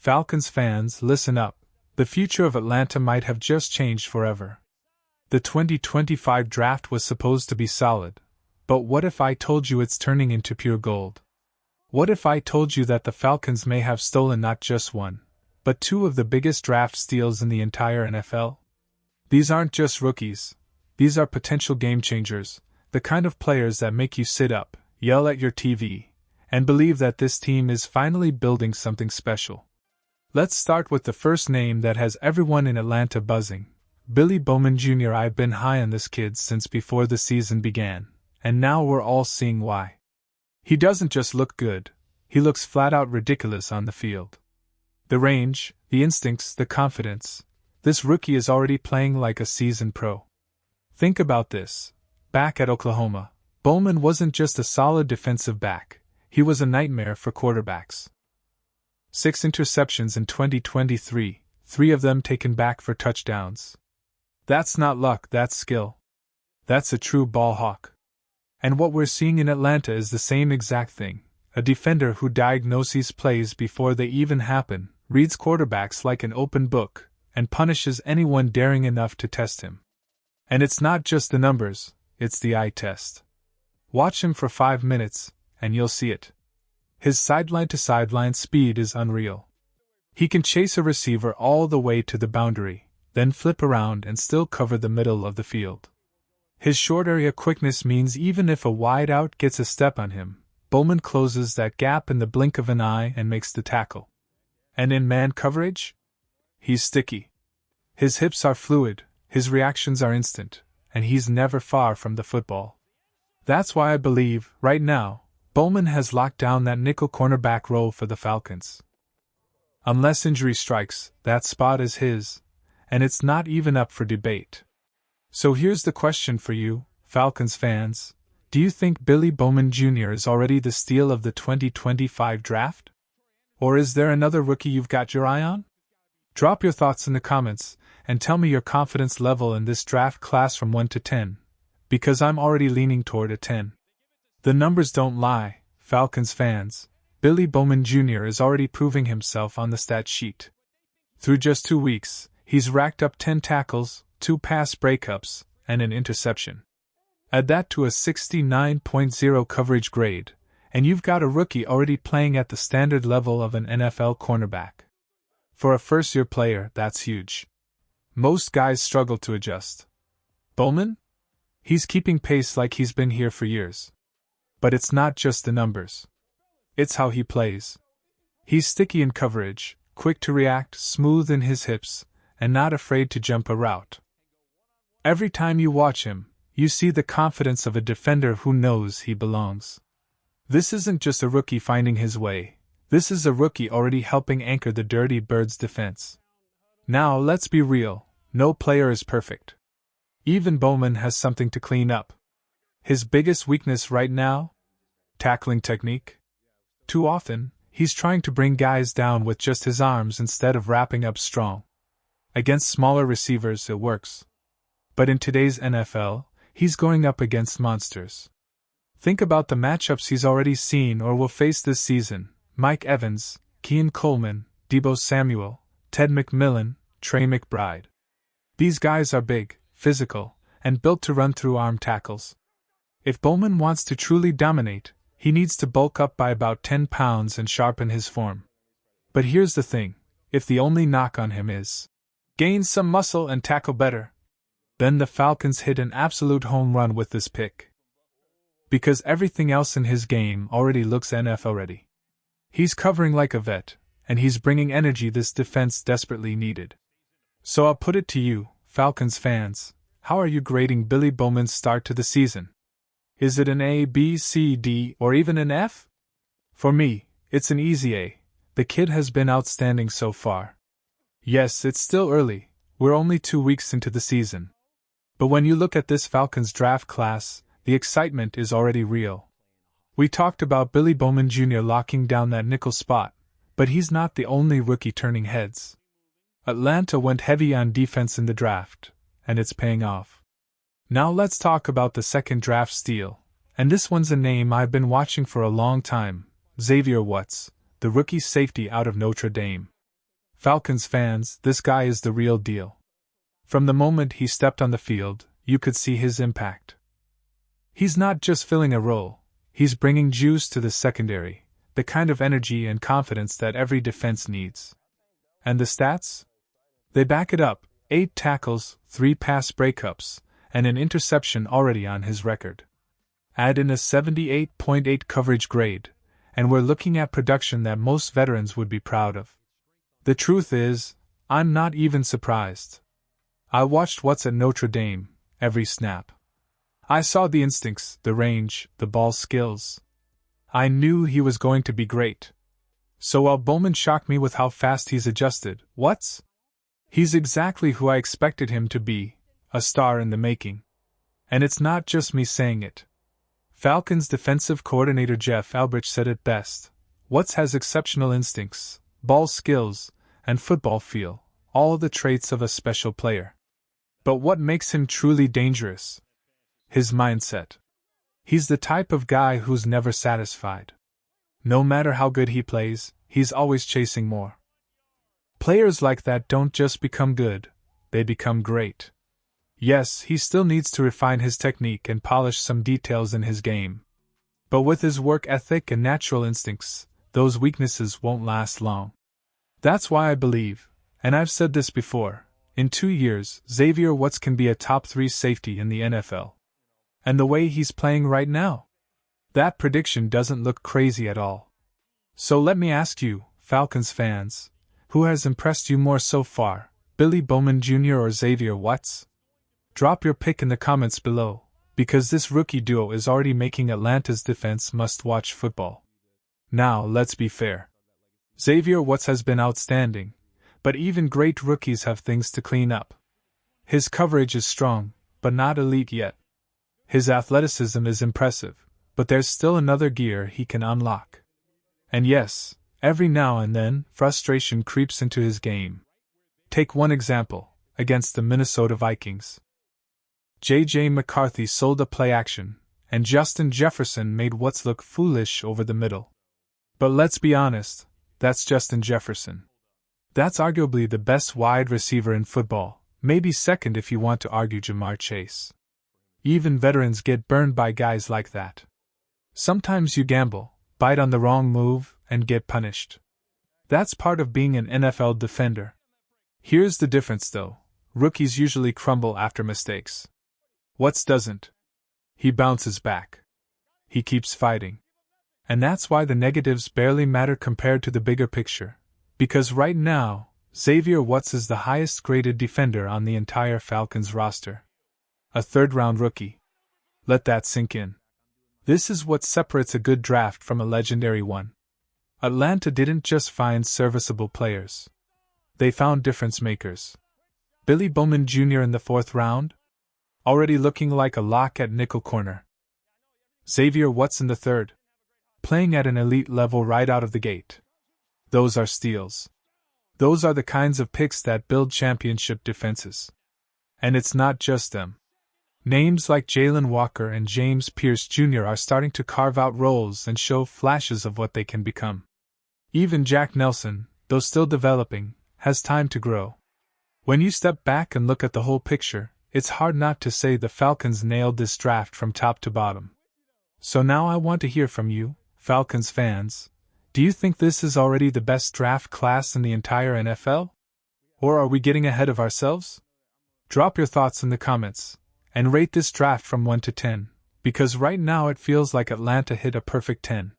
Falcons fans, listen up. The future of Atlanta might have just changed forever. The 2025 draft was supposed to be solid, but what if I told you it's turning into pure gold? What if I told you that the Falcons may have stolen not just one, but two of the biggest draft steals in the entire NFL? These aren't just rookies. These are potential game changers, the kind of players that make you sit up, yell at your TV, and believe that this team is finally building something special. Let's start with the first name that has everyone in Atlanta buzzing. Billy Bowman Jr. I've been high on this kid since before the season began, and now we're all seeing why. He doesn't just look good, he looks flat out ridiculous on the field. The range, the instincts, the confidence. This rookie is already playing like a seasoned pro. Think about this. Back at Oklahoma, Bowman wasn't just a solid defensive back, he was a nightmare for quarterbacks. 6 interceptions in 2023, 3 of them taken back for touchdowns. That's not luck, that's skill. That's a true ball hawk. And what we're seeing in Atlanta is the same exact thing. A defender who diagnoses plays before they even happen, reads quarterbacks like an open book, and punishes anyone daring enough to test him. And it's not just the numbers, it's the eye test. Watch him for 5 minutes, and you'll see it. His sideline-to-sideline speed is unreal. He can chase a receiver all the way to the boundary, then flip around and still cover the middle of the field. His short area quickness means even if a wideout gets a step on him, Bowman closes that gap in the blink of an eye and makes the tackle. And in man coverage? He's sticky. His hips are fluid, his reactions are instant, and he's never far from the football. That's why I believe, right now, Bowman has locked down that nickel cornerback role for the Falcons. Unless injury strikes, that spot is his, and it's not even up for debate. So here's the question for you, Falcons fans. Do you think Billy Bowman Jr. is already the steal of the 2025 draft? Or is there another rookie you've got your eye on? Drop your thoughts in the comments, and tell me your confidence level in this draft class from 1 to 10, because I'm already leaning toward a 10. The numbers don't lie, Falcons fans. Billy Bowman Jr. is already proving himself on the stat sheet. Through just 2 weeks, he's racked up 10 tackles, 2 pass breakups, and an interception. Add that to a 69.0 coverage grade, and you've got a rookie already playing at the standard level of an NFL cornerback. For a first-year player, that's huge. Most guys struggle to adjust. Bowman? He's keeping pace like he's been here for years. But it's not just the numbers. It's how he plays. He's sticky in coverage, quick to react, smooth in his hips, and not afraid to jump a route. Every time you watch him, you see the confidence of a defender who knows he belongs. This isn't just a rookie finding his way, this is a rookie already helping anchor the Dirty Birds' defense. Now let's be real, no player is perfect. Even Bowman has something to clean up. His biggest weakness right now? Tackling technique. Too often, he's trying to bring guys down with just his arms instead of wrapping up strong. Against smaller receivers it works. But in today's NFL, he's going up against monsters. Think about the matchups he's already seen or will face this season: Mike Evans, Keon Coleman, Deebo Samuel, Ted McMillan, Trey McBride. These guys are big, physical, and built to run through arm tackles. If Bowman wants to truly dominate, he needs to bulk up by about 10 pounds and sharpen his form. But here's the thing, if the only knock on him is gain some muscle and tackle better, then the Falcons hit an absolute home run with this pick. Because everything else in his game already looks NFL ready. He's covering like a vet, and he's bringing energy this defense desperately needed. So I'll put it to you, Falcons fans, how are you grading Billy Bowman's start to the season? Is it an A, B, C, D, or even an F? For me, it's an easy A. The kid has been outstanding so far. Yes, it's still early, we're only 2 weeks into the season. But when you look at this Falcons draft class, the excitement is already real. We talked about Billy Bowman Jr. locking down that nickel spot, but he's not the only rookie turning heads. Atlanta went heavy on defense in the draft, and it's paying off. Now let's talk about the second draft steal, and this one's a name I've been watching for a long time: Xavier, the rookie safety out of Notre Dame. Falcons fans, this guy is the real deal. From the moment he stepped on the field, you could see his impact. He's not just filling a role, he's bringing juice to the secondary, the kind of energy and confidence that every defense needs. And the stats? They back it up: 8 tackles, 3 pass breakups, and an interception already on his record. Add in a 78.8 coverage grade, and we're looking at production that most veterans would be proud of. The truth is, I'm not even surprised. I watched what's at Notre Dame, every snap. I saw the instincts, the range, the ball skills. I knew he was going to be great. So while Bowman shocked me with how fast he's adjusted, he's exactly who I expected him to be, a star in the making. And it's not just me saying it. Falcons defensive coordinator Jeff Albrich said it best: Watts has exceptional instincts, ball skills, and football feel, all the traits of a special player. But what makes him truly dangerous? His mindset. He's the type of guy who's never satisfied. No matter how good he plays, he's always chasing more. Players like that don't just become good, they become great. Yes, he still needs to refine his technique and polish some details in his game. But with his work ethic and natural instincts, those weaknesses won't last long. That's why I believe, and I've said this before, in 2 years, Xavier Watts can be a top 3 safety in the NFL. And the way he's playing right now, that prediction doesn't look crazy at all. So let me ask you, Falcons fans, who has impressed you more so far, Billy Bowman Jr. or Xavier Watts? Drop your pick in the comments below, because this rookie duo is already making Atlanta's defense must-watch football. Now, let's be fair. Xavier Watts has been outstanding, but even great rookies have things to clean up. His coverage is strong, but not elite yet. His athleticism is impressive, but there's still another gear he can unlock. And yes, every now and then, frustration creeps into his game. Take one example, against the Minnesota Vikings. J.J. McCarthy sold a play action, and Justin Jefferson made Watts look foolish over the middle. But let's be honest, that's Justin Jefferson. That's arguably the best wide receiver in football, maybe second if you want to argue Jamar Chase. Even veterans get burned by guys like that. Sometimes you gamble, bite on the wrong move, and get punished. That's part of being an NFL defender. Here's the difference though: rookies usually crumble after mistakes. Watts doesn't. He bounces back. He keeps fighting. And that's why the negatives barely matter compared to the bigger picture. Because right now, Xavier Watts is the highest graded defender on the entire Falcons roster. A third-round rookie. Let that sink in. This is what separates a good draft from a legendary one. Atlanta didn't just find serviceable players. They found difference makers. Billy Bowman Jr. in the 4th round? Already looking like a lock at nickel corner. Xavier Watts in the 3rd? Playing at an elite level right out of the gate. Those are steals. Those are the kinds of picks that build championship defenses. And it's not just them. Names like Jalen Walker and James Pierce Jr. are starting to carve out roles and show flashes of what they can become. Even Jack Nelson, though still developing, has time to grow. When you step back and look at the whole picture, it's hard not to say the Falcons nailed this draft from top to bottom. So now I want to hear from you, Falcons fans. Do you think this is already the best draft class in the entire NFL? Or are we getting ahead of ourselves? Drop your thoughts in the comments, and rate this draft from 1 to 10, because right now it feels like Atlanta hit a perfect 10.